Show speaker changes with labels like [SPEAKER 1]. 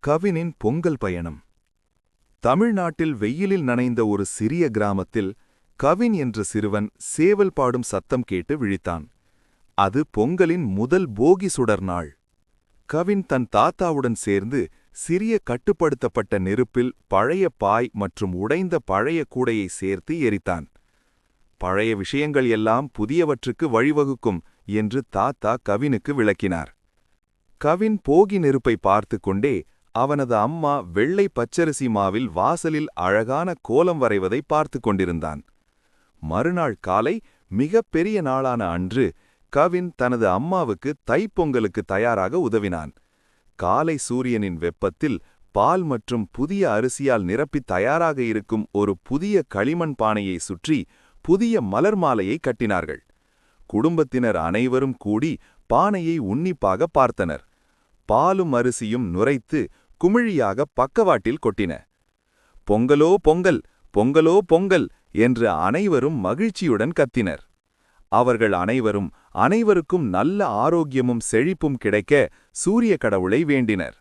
[SPEAKER 1] கவினின் பொங்கல் பயணம். தமிழ்நாட்டில் வெயிலில் நனைந்த ஒரு சிறிய கிராமத்தில் கவின் என்ற சிறுவன் சேவல் பாடும் சத்தம் கேட்டு விழித்தான். அது பொங்கலின் முதல் போகி சுடர் நாள். கவின் தன் தாத்தாவுடன் சேர்ந்து சிறிய கட்டுப்படுத்தப்பட்ட நெருப்பில் பழைய பாய் மற்றும் உடைந்த பழைய கூடையை சேர்த்து எரித்தான். பழைய விஷயங்கள் எல்லாம் புதியவற்றுக்கு வழிவகுக்கும் என்று தாத்தா கவினுக்கு விளக்கினார். கவின் போகி நெருப்பை பார்த்து கொண்டே அவனது அம்மா வெள்ளை பச்சரிசி மாவில் வாசலில் அழகான கோலம் வரைவதை பார்த்து கொண்டிருந்தான். மறுநாள் காலை மிகப் பெரிய நாளான அன்று கவின் தனது அம்மாவுக்கு தைப்பொங்கலுக்கு தயாராக உதவினான். காலை சூரியனின் வெப்பத்தில் பால் மற்றும் புதிய அரிசியால் நிரப்பி தயாராக இருக்கும் ஒரு புதிய களிமண் பானையை சுற்றி புதிய மலர் மாலையை கட்டினார்கள். குடும்பத்தினர் அனைவரும் கூடி பானையை உன்னிப்பாக பார்த்தனர். பாலும் அரிசியும் நுரைத்து குமிழியாக பக்கவாட்டில் கொட்டின. பொங்கலோ பொங்கல், பொங்கலோ பொங்கல் என்று அனைவரும் மகிழ்ச்சியுடன் கத்தினர். அவர்கள் அனைவருக்கும் நல்ல ஆரோக்கியமும் செழிப்பும் கிடைக்க சூரிய கடவுளை வேண்டினர்.